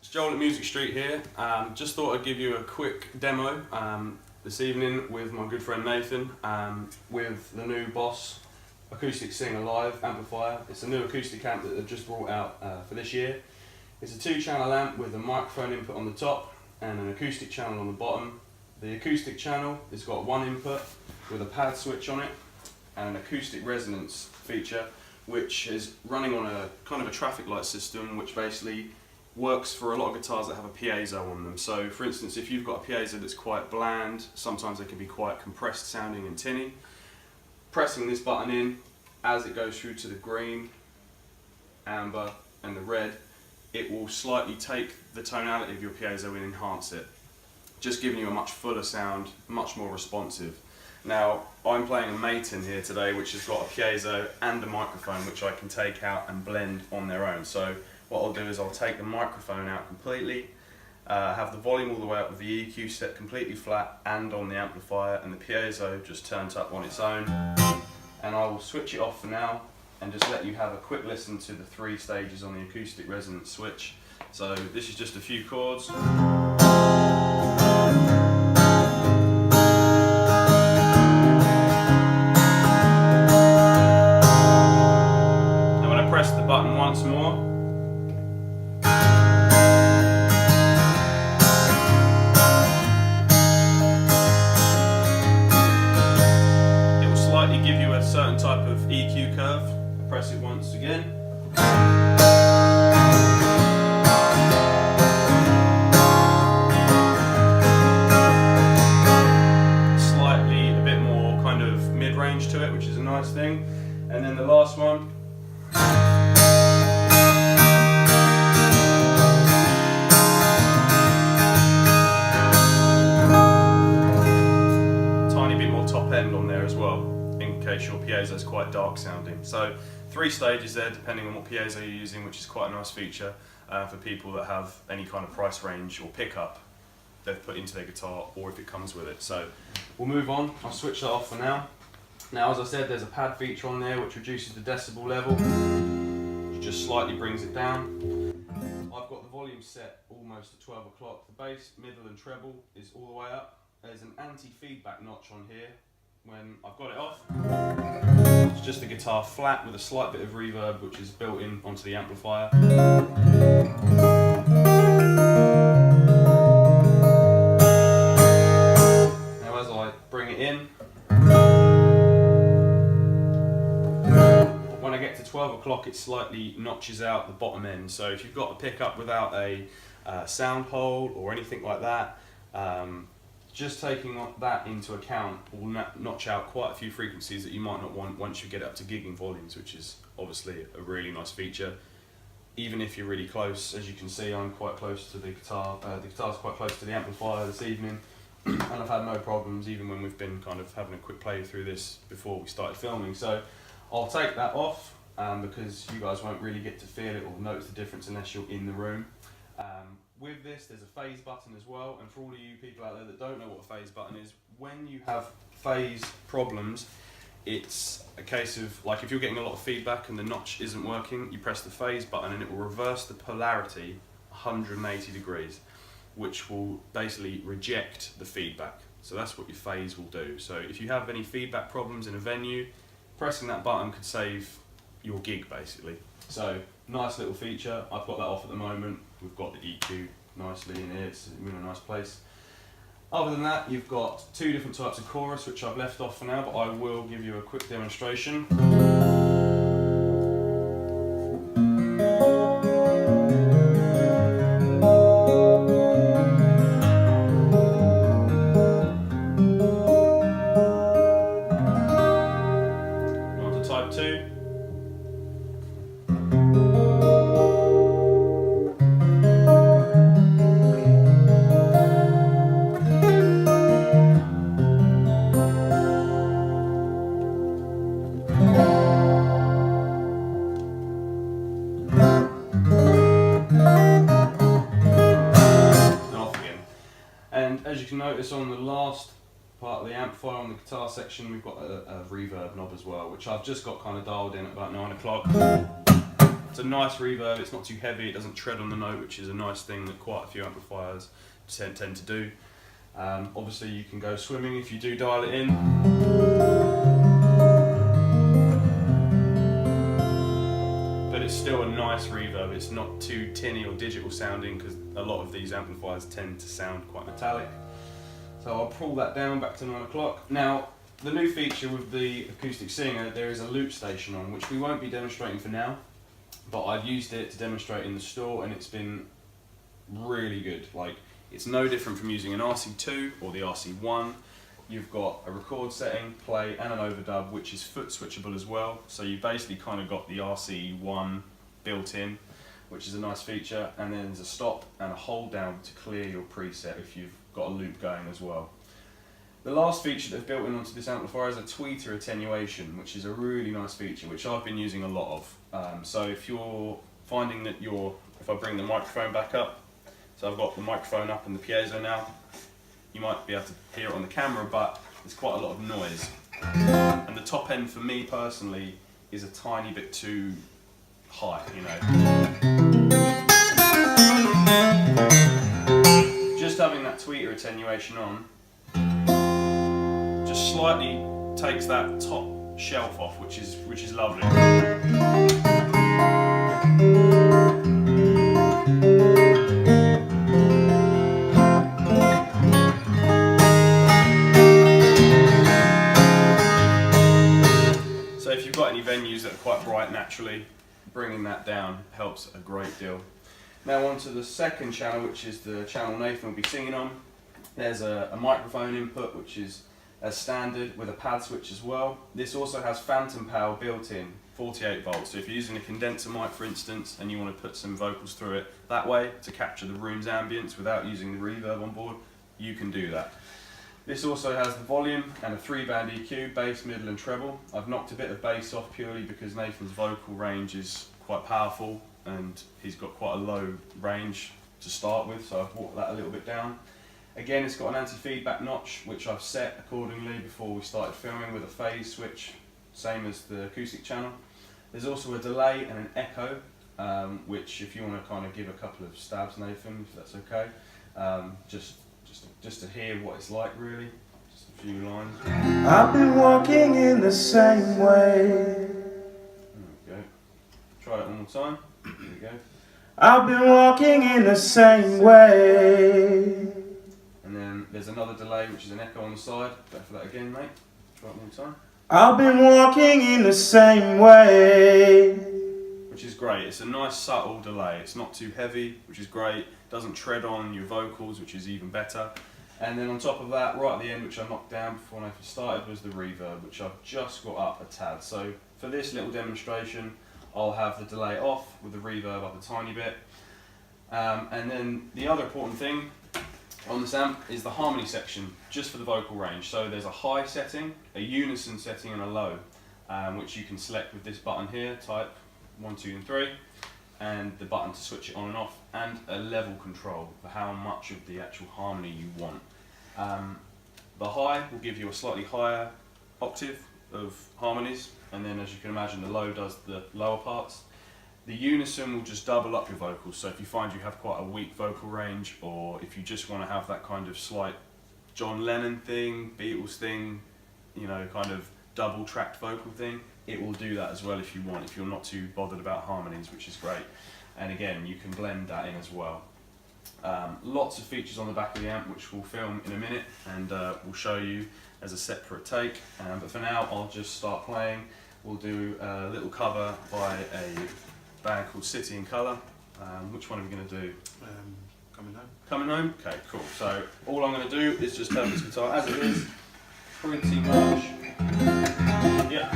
It's Joel at Music Street here. Just thought I'd give you a quick demo this evening with my good friend Nathan with the new Boss Acoustic Singer Live amplifier. It's a new acoustic amp that they've just brought out for this year. It's a 2-channel amp with a microphone input on the top and an acoustic channel on the bottom. The acoustic channel has got one input with a pad switch on it and an acoustic resonance feature, which is running on a kind of a traffic light system, which basically works for a lot of guitars that have a piezo on them. So for instance, if you've got a piezo that's quite bland, sometimes they can be quite compressed sounding and tinny. Pressing this button in, as it goes through to the green, amber and the red, it will slightly take the tonality of your piezo and enhance it, just giving you a much fuller sound, much more responsive. Now, I'm playing a Maton here today, which has got a piezo and a microphone, which I can take out and blend on their own. So what I'll do is I'll take the microphone out completely, have the volume all the way up with the EQ set completely flat and on the amplifier, and the piezo just turned up on its own. And I will switch it off for now and just let you have a quick listen to the 3 stages on the acoustic resonance switch. So this is just a few chords. Press the button once more. It will slightly give you a certain type of EQ curve. Press it once again. Slightly a bit more kind of mid-range to it, which is a nice thing. And then the last one. Tiny bit more top end on there as well, in case your piezo is quite dark sounding. So 3 stages there, depending on what piezo you're using, which is quite a nice feature for people that have any kind of price range or pickup they've put into their guitar, or if it comes with it. So we'll move on. I'll switch that off for now. Now, as I said, there's a pad feature on there which reduces the decibel level, which just slightly brings it down. I've got the volume set almost at 12 o'clock. The bass, middle and treble is all the way up. There's an anti-feedback notch on here. When I've got it off, it's just the guitar flat with a slight bit of reverb which is built in onto the amplifier. Now as I bring it in, when I get to 12 o'clock it slightly notches out the bottom end. So if you've got a pickup without a sound hole or anything like that, just taking that into account will notch out quite a few frequencies that you might not want once you get up to gigging volumes, which is obviously a really nice feature. Even if you're really close, as you can see, I'm quite close to the guitar. The guitar's quite close to the amplifier this evening, and I've had no problems even when we've been kind of having a quick play through this before we started filming. So I'll take that off because you guys won't really get to feel it or notice the difference unless you're in the room. With this, there's a phase button as well, and for all of you people out there that don't know what a phase button is, when you have phase problems, it's a case of, like, if you're getting a lot of feedback and the notch isn't working, you press the phase button and it will reverse the polarity 180 degrees, which will basically reject the feedback. So that's what your phase will do. So if you have any feedback problems in a venue, pressing that button could save your gig basically. So nice little feature. I've got that off at the moment. We've got the EQ nicely in here, it's in a nice place. Other than that, you've got 2 different types of chorus, which I've left off for now, but I will give you a quick demonstration. On to type 2. And as you can notice on the last part of the amplifier on the guitar section, we've got a reverb knob as well, which I've just got kind of dialed in at about 9 o'clock. It's a nice reverb, it's not too heavy, it doesn't tread on the note, which is a nice thing that quite a few amplifiers tend to do. Obviously you can go swimming if you do dial it in. But it's still a nice reverb, it's not too tinny or digital sounding, because a lot of these amplifiers tend to sound quite metallic. So I'll pull that down back to 9 o'clock. Now, the new feature with the Acoustic Singer, there is a loop station on, which we won't be demonstrating for now, but I've used it to demonstrate in the store and it's been really good. Like, it's no different from using an RC2 or the RC1. You've got a record setting, play and an overdub, which is foot switchable as well. So you basically kind of got the RC1 built in, which is a nice feature. And then there's a stop and a hold down to clear your preset if you've got a loop going as well. The last feature they've built in onto this amplifier is a tweeter attenuation, which is a really nice feature, which I've been using a lot of. So if you're finding that if I bring the microphone back up, so I've got the microphone up and the piezo now, you might be able to hear it on the camera, but there's quite a lot of noise. And the top end for me personally is a tiny bit too high, you know. Just having that tweeter attenuation on just slightly takes that top shelf off, which is lovely. So if you've got any venues that are quite bright naturally, bringing that down helps a great deal. Now on to the second channel, which is the channel Nathan will be singing on. There's a microphone input, which is as standard with a pad switch as well. This also has phantom power built in, 48 volts. So if you're using a condenser mic, for instance, and you want to put some vocals through it that way to capture the room's ambience without using the reverb on board, you can do that. This also has the volume and a 3-band EQ, bass, middle and treble. I've knocked a bit of bass off purely because Nathan's vocal range is quite powerful and he's got quite a low range to start with, so I've brought that a little bit down. Again, it's got an anti-feedback notch, which I've set accordingly before we started filming with a phase switch, same as the acoustic channel. There's also a delay and an echo, which if you want to kind of give a couple of stabs, Nathan, if that's okay, just to hear what it's like really, just a few lines. I've been walking in the same way. There we go. Try that one more time. There we go. I've been walking in the same way. And then there's another delay, which is an echo on the side. Go for that again, mate. Try it one more time. I've been walking in the same way. Which is great. It's a nice subtle delay. It's not too heavy, which is great. Doesn't tread on your vocals, which is even better. And then on top of that, right at the end, which I knocked down before Nathan started, was the reverb, which I've just got up a tad. So for this little demonstration, I'll have the delay off with the reverb up a tiny bit. And then the other important thing on this amp is the harmony section, just for the vocal range. So there's a high setting, a unison setting and a low, which you can select with this button here, type 1, 2 and 3, and the button to switch it on and off, and a level control for how much of the actual harmony you want. The high will give you a slightly higher octave of harmonies, and then as you can imagine the low does the lower parts. The unison will just double up your vocals, so if you find you have quite a weak vocal range, or if you just want to have that kind of slight John Lennon thing, Beatles thing, you know, kind of double tracked vocal thing, it will do that as well if you want, if you're not too bothered about harmonies, which is great. And again, you can blend that in as well. Lots of features on the back of the amp, which we'll film in a minute, and we'll show you as a separate take. But for now, I'll just start playing. We'll do a little cover by a band called City in Colour. Which one are we going to do? Coming home. Coming Home? Okay, cool. So all I'm going to do is just turn this guitar as it is, pretty much. Yeah,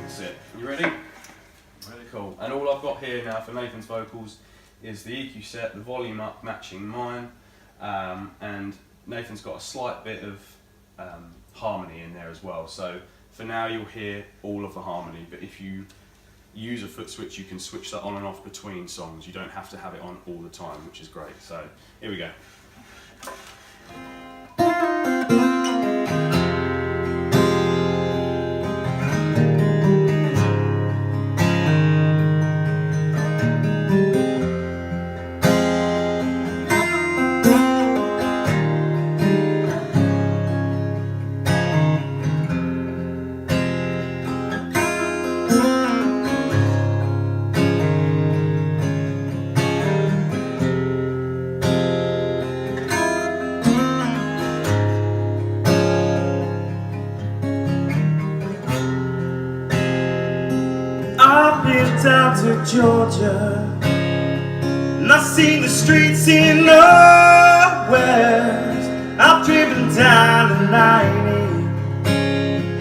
that's it. You ready? Really cool. And all I've got here now for Nathan's vocals is the EQ set, the volume up matching mine, and Nathan's got a slight bit of harmony in there as well. So for now you'll hear all of the harmony, but if you use a foot switch you can switch that on and off between songs. You don't have to have it on all the time, which is great. So here we go. been down to Georgia, and I've seen the streets in the west. I've driven down to 90.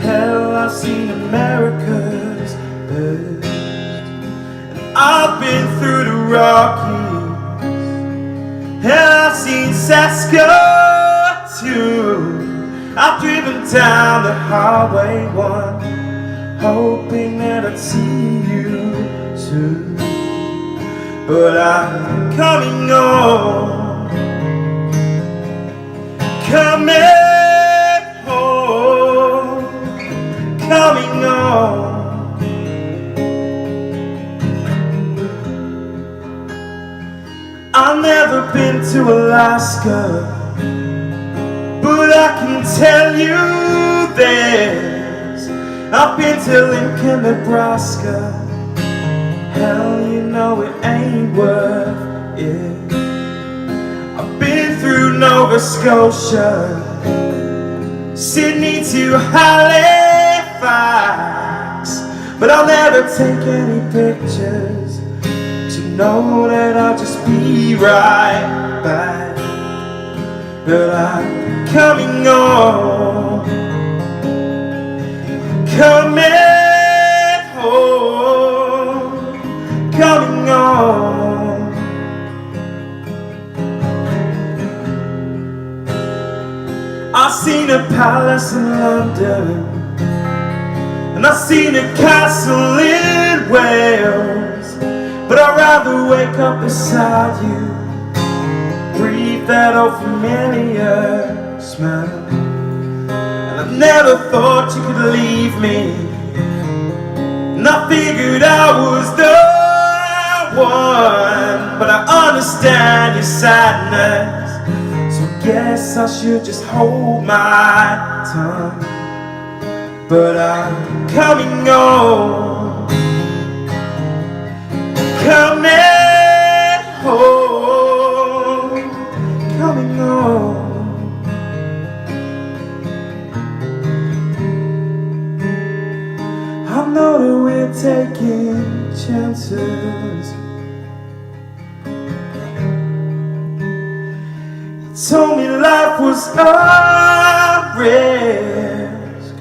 Hell, I've seen America's best. And I've been through the Rockies. Hell, I've seen Saskatoon. I've driven down the Highway 1, hoping that I'd see you soon. But I'm coming home, coming home, coming home. I've never been to Alaska, but I can tell you this. I've been to Lincoln, Nebraska. Hell, you know it ain't worth it. I've been through Nova Scotia, Sydney to Halifax, but I'll never take any pictures. To know that I'll just be right back. But I'm coming home, coming home, coming home. I've seen a palace in London, and I've seen a castle in Wales, but I'd rather wake up beside you, breathe that old familiar smell. And I never thought you could leave me, and I figured I was the one. But I understand your sadness, so I guess I should just hold my tongue. But I'm coming home, coming home, coming home. I know that we're taking chances. You told me life was a risk.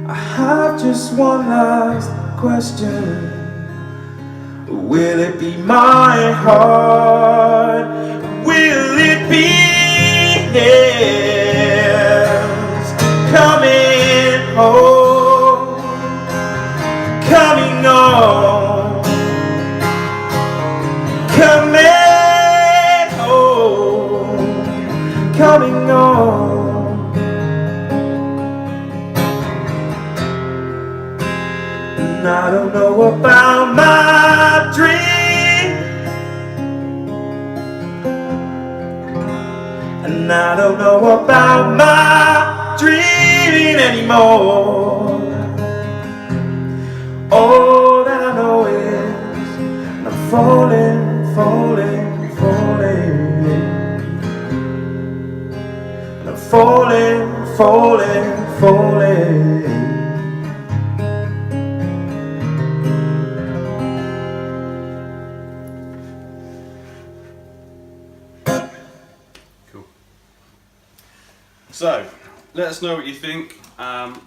I have just one last question. Will it be my heart? Will it be his? Coming home, coming home, coming home, coming home. And I don't know about my dream, and I don't know about my dreaming anymore. All that I know is I'm falling, falling, falling. And I'm falling, falling, falling. So, let us know what you think.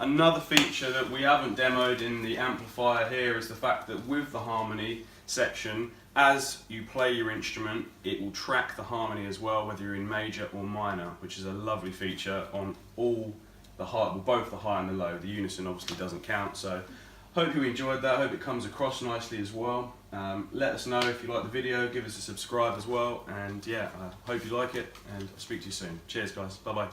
Another feature that we haven't demoed in the amplifier here is the fact that with the harmony section, as you play your instrument, it will track the harmony as well, whether you're in major or minor, which is a lovely feature on all the high, well, both the high and the low. The unison obviously doesn't count, so hope you enjoyed that. Hope it comes across nicely as well. Let us know if you like the video, give us a subscribe as well, and yeah, I hope you like it, and I'll speak to you soon. Cheers guys, bye bye.